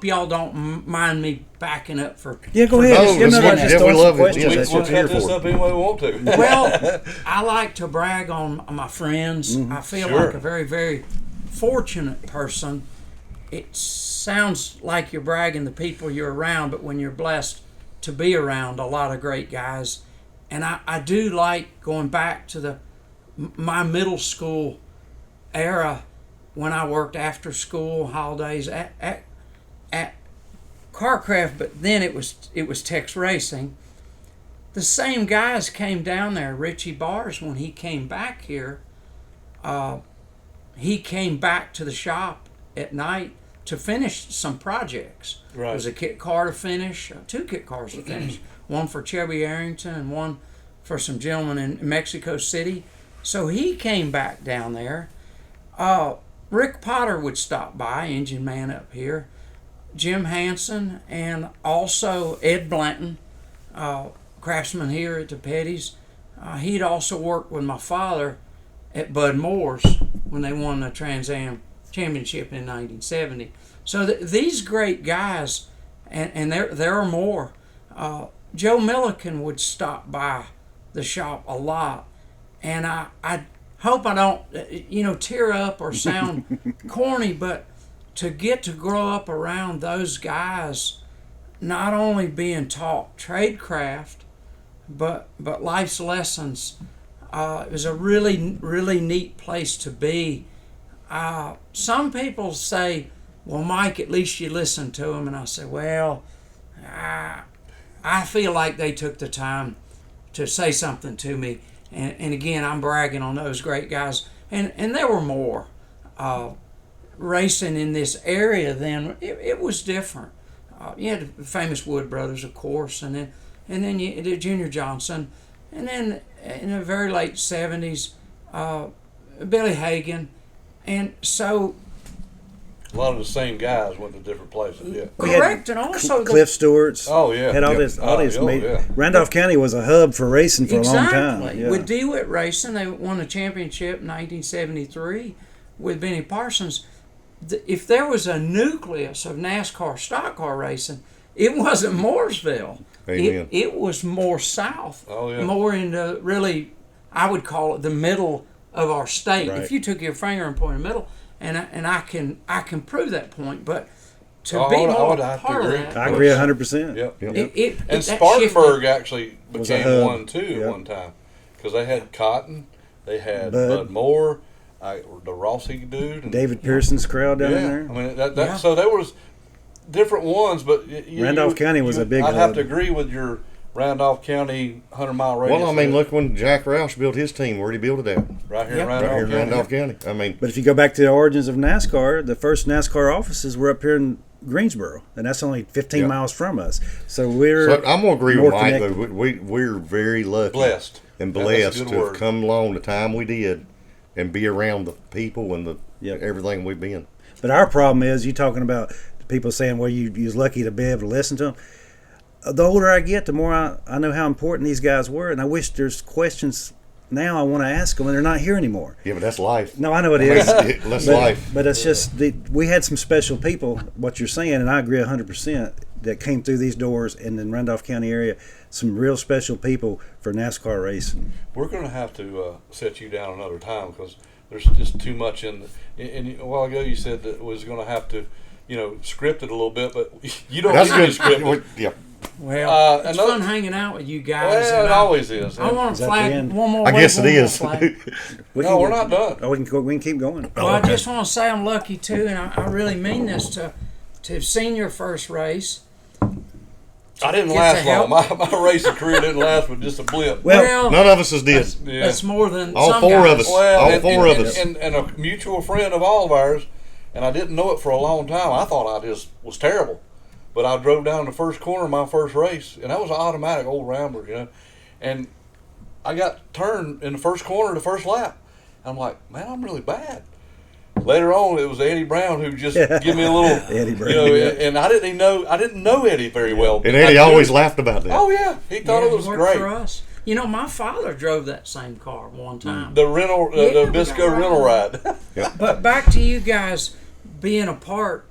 hope y'all don't mind me backing up for. Yeah, go for ahead. No, Just, yeah, we love it. questions. Yeah, That's We'll what you're cut this for. up any way we want to. Well, I like to brag on my friends. I feel Sure. like a very, very fortunate person. It sounds like you're bragging the people you're around, but when you're blessed to be around a lot of great guys, and I do like going back to my middle school era when I worked after school holidays at Carcraft, but then it was Tex Racing. The same guys came down there. Richie Bars, when he came back here, he came back to the shop at night to finish some projects. Right. There was a kit car to finish, 2 kit cars to finish, one for Chubby Arrington and one for some gentlemen in Mexico City. So he came back down there. Rick Potter would stop by, engine man up here, Jim Hansen, and also Ed Blanton, craftsman here at the Petty's. He'd also worked with my father at Bud Moore's when they won the Trans Am Championship in 1970. So these great guys, and there are more. Joe Milliken would stop by the shop a lot, and I hope I don't tear up or sound corny, but to get to grow up around those guys, not only being taught tradecraft, but life's lessons, it was a really, really neat place to be. Some people say, well, Mike, at least you listened to them. And I say, well, I feel like they took the time to say something to me. And again, I'm bragging on those great guys. And there were more. Racing in this area then, it was different. You had the famous Wood brothers, of course, and then you did Junior Johnson. And then in the very late 70s, Billy Hagan. And so A lot of the same guys went to different places. Yeah. correct, and also Cliff Stewart's. Oh yeah. Had all Yep. this. Yeah. Randolph County was a hub for racing for a long time. exactly Yeah. with DeWitt Racing, they won the championship in 1973 with Benny Parsons. If there was a nucleus of NASCAR stock car racing, it wasn't Mooresville. Amen. It was more south, Oh, yeah. more into really, I would call it the middle of our state. Right. If you took your finger and pointed middle, and I can prove that point, but to Oh, be I more would have to part of agree. that, I agree 100%. Yep. that And Spartanburg shifted. actually Was a became hub. one too Yep. at one time because they had Cotton, they had Bud. Bud Moore, the Rossi dude, and, David Pearson's crowd down yeah. in there. I mean that Yeah. so there was different ones, but Randolph County was a big I'd have hub. to agree with your Randolph County 100-mile radius. Well, I mean, look when Jack Roush built his team. Where'd he build it at? right here Yep. in Right Randolph here in County. Randolph County. I mean, But if you go back to the origins of NASCAR, the first NASCAR offices were up here in Greensboro, and that's only 15 Yeah. miles from us. So we're so I'm gonna agree more with Mike. connected. Though we're very lucky Blessed. and That's a blessed good to have word. come along the time we did and be around the people and the Yep. everything we've been. But our problem is you talking about people saying, well, you was lucky to be able to listen to them. The older I get, the more I know how important these guys were, and I wish there's questions now I want to ask them, and they're not here anymore. Yeah, but that's life. No, I know it I mean, is. that's but, life. But it's just we had some special people. What you're saying, and I agree 100%, that came through these doors in the Randolph County area. Some real special people for NASCAR racing. We're going to have to set you down another time because there's just too much in. And a while ago you said that it was going to have to, script it a little bit, but you don't That's need to good. script it. Yeah. Well, it's another- fun hanging out with you guys. Well, and it always is. I want Is to that flag the end? one more. I guess it one more is. flag. No, we're not done. Oh, we can keep going. Well, I just want to say I'm lucky too, and I really mean this, to have seen your first race. I didn't Get last the long. My racing career didn't last but just a blip. Well, None of us is did. Yeah. that's more than All some four guys. of us. Well, All and, four and, of us. And a mutual friend of all of ours, and I didn't know it for a long time. I thought I just was terrible. But I drove down the first corner of my first race, and that was an automatic old Rambler, and I got turned in the first corner the first lap. I'm like, man, I'm really bad. Later on, it was Eddie Brown who just gave me a little, Eddie Brown, yeah. and I didn't know Eddie very well. And Eddie always laughed about that. Oh yeah, he thought it was worked great. for us. My father drove that same car one time. The rental, Yeah, the we Bisco got rental ride. But back to you guys being a part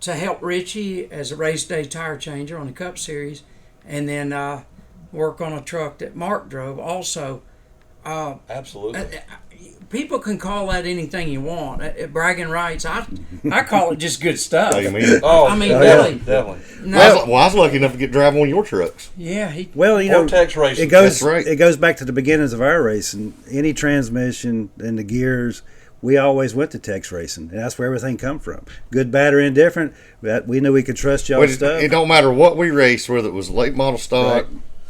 to help Richie as a race day tire changer on the Cup Series, and then work on a truck that Mark drove also. Absolutely. People can call that anything you want. Bragging rights. I call it just good stuff. Amen. Oh, I mean, definitely, really. definitely. No, Well, I was lucky enough to get drive one of your trucks. yeah, Well, you know, Vortex racing. it goes That's right. it goes back to the beginnings of our racing. Any transmission and the gears, we always went to Tex Racing, and that's where everything come from. Good, bad, or indifferent, that we knew we could trust y'all But stuff. it don't matter what we raced, whether it was late model stock,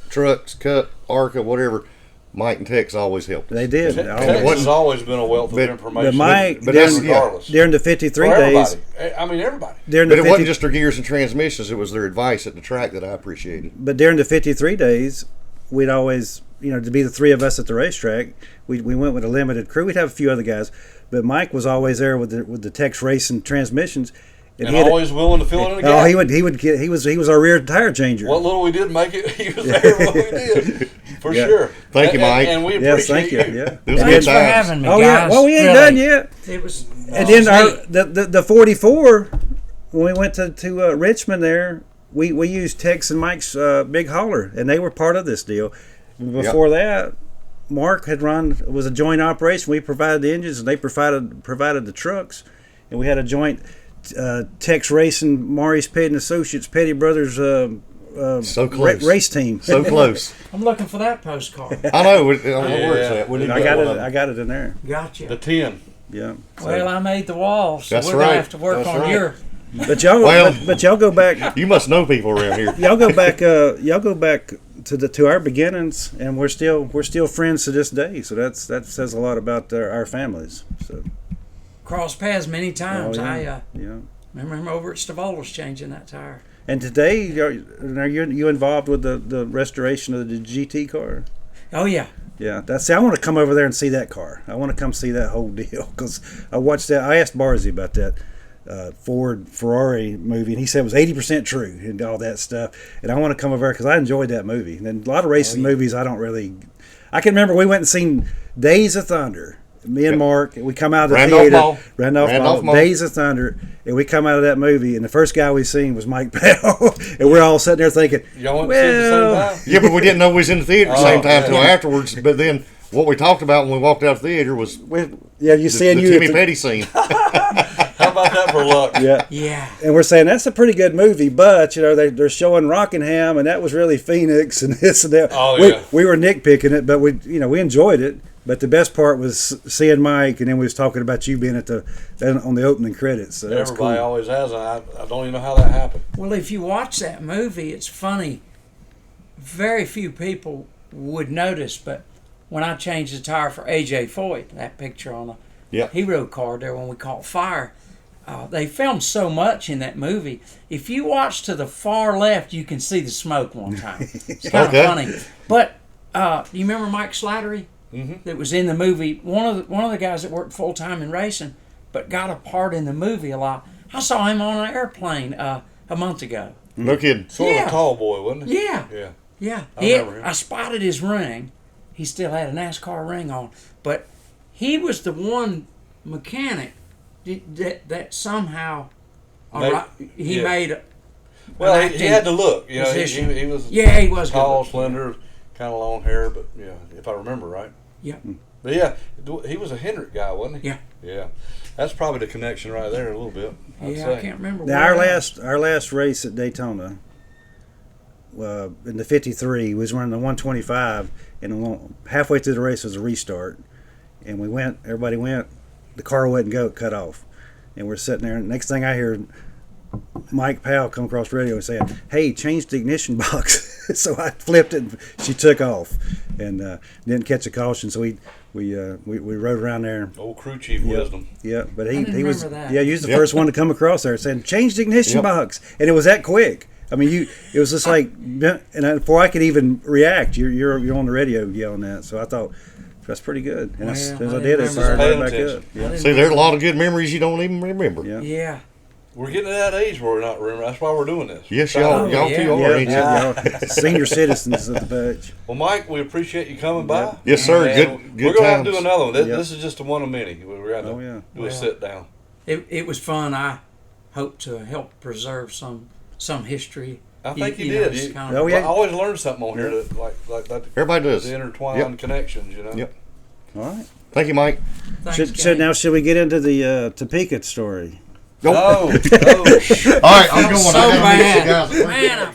trucks, Cup, ARCA, whatever. Mike and Tex always helped. They did. Texas has always been a wealth of information. But Mike, but during, that's- regardless. during the 53 For days, everybody. I mean, everybody. during But the it 50, wasn't just their gears and transmissions; it was their advice at the track that I appreciated. but during the 53 days, we'd always, you know, to be the three of us at the racetrack, we went with a limited crew. We'd have a few other guys, but Mike was always there with the Tex Racing transmissions. And he'd- always willing to fill in the gap. Oh, he was our rear tire changer. What little we did make it, he was there when we did. For Yeah. sure. Thank you, Mike. And we appreciate Yes, thank you. you. Yeah. It was thanks good for times. having me, Oh guys. yeah. Well, we ain't Really. done yet. It was. And then neat. the 44, when we went to Richmond there, we used Tex and Mike's big hauler, and they were part of this deal. Before that, Mark had it was a joint operation. We provided the engines, and they provided the trucks, and we had a joint Tex Racing, Maurice Petty and Associates, Petty Brothers So close. race team. So close. I'm looking for that postcard. I know. Where's that? We need to I get got one it. of them. I got it in there. Gotcha. The 10. Yeah. So- Well, I made the walls, so That's we're gonna right. have to work That's on right. your. but y'all, Well- but y'all go back. You must know people around here. Y'all go back. Y'all go back to our beginnings, and we're still friends to this day. So that says a lot about our families. So Cross paths many times. Oh, yeah. I yeah. remember over at Stavola's changing that tire. And today, are you involved with the restoration of the GT car? Oh yeah. Yeah, I want to come over there and see that car. I want to come see that whole deal because I watched that. I asked Barzy about that Ford Ferrari movie, and he said it was 80% true and all that stuff. And I want to come over there because I enjoyed that movie. And a lot of racing movies, I don't really. I can remember we went and seen Days of Thunder. Me and Mark, we come out of the Randolph theater, Mall. Randolph Mall, Days of Thunder, and we come out of that movie, and the first guy we seen was Mike Powell, and we're all sitting there thinking, Y'all went to see it at the same time? Yeah, but we didn't know we was in the theater at the same time yeah. till afterwards. But then what we talked about when we walked out of the theater was yeah, you the seeing you, Timmy at the- Petty scene. How about that for luck? yeah. Yeah. And we're saying that's a pretty good movie, but you know they're showing Rockingham, and that was really Phoenix and this and that. Oh, we, yeah. we were nitpicking it, but we enjoyed it. But the best part was seeing Mike, and then we was talking about you being on the opening credits. So that was Everybody cool. always has, and I don't even know how that happened. Well, if you watch that movie, it's funny. Very few people would notice, but when I changed the tire for AJ Foyt, that picture on the Yeah. hero card there when we caught fire, they filmed so much in that movie. If you watch to the far left, you can see the smoke one time. It's kind Okay. of funny. But you remember Mike Slattery? Mm-hmm. That was in the movie. One of the guys that worked full time in racing, but got a part in the movie a lot. I saw him on an airplane a month ago. No kidding. Sort of Yeah. a tall boy, wasn't he? Yeah, Yeah. yeah. I remember him. I spotted his ring. He still had a NASCAR ring on, but he was the one mechanic that somehow he yeah. made. Well, an he had to look. You know, position. he was Yeah, he was tall, good. slender, kind of long hair, but yeah, if I remember right. Yeah. But yeah, he was a Hendrick guy, wasn't he? Yeah. Yeah. That's probably the connection right there a little bit. I'd Yeah, say. I can't remember. Now where our last race at Daytona, in the '53, was running the 125, and halfway through the race was a restart, and we went. Everybody went. The car wouldn't go. It cut off, and we're sitting there. And next thing I hear, Mike Powell come across the radio and saying, "Hey, change the ignition box." So I flipped it. And she took off, and didn't catch a caution. So we rode around there. Old crew chief Yeah. wisdom. Yeah, but he didn't was remember that. yeah, he was the Yep. first one to come across there saying change the ignition Yep. box, and it was that quick. I mean, it was just like, and before I could even react, you're on the radio yelling that. So I thought that's pretty good, and as Well, soon as I I did it, didn't fired remember right that. back up. I Yeah, didn't See, there's a lot of good memories you don't even remember. yeah. Yeah. We're getting to that age where we're not remembering. That's why we're doing this. Yes, Oh, y'all yeah. two are, Yeah, ain't you? yeah, y'all, senior citizens of the badge. Well, Mike, we appreciate you coming by. Yes, sir. And Good we're going to have to do times. another one. This, Yep. this is just a one of many. We're going to Oh, yeah. do Well, a sit down. It was fun. I hope to help preserve some history. I think you know, did. it's You- kind of- Oh, yeah. I always learn something on here that like that. Everybody does. The intertwined Yep. connections, you know. Yep. All right. Thank you, Mike. Thanks, So gang. now, should we get into the Topeka story? Oh, All right, I'm going. So I gotta meet some bad. guys. Man, I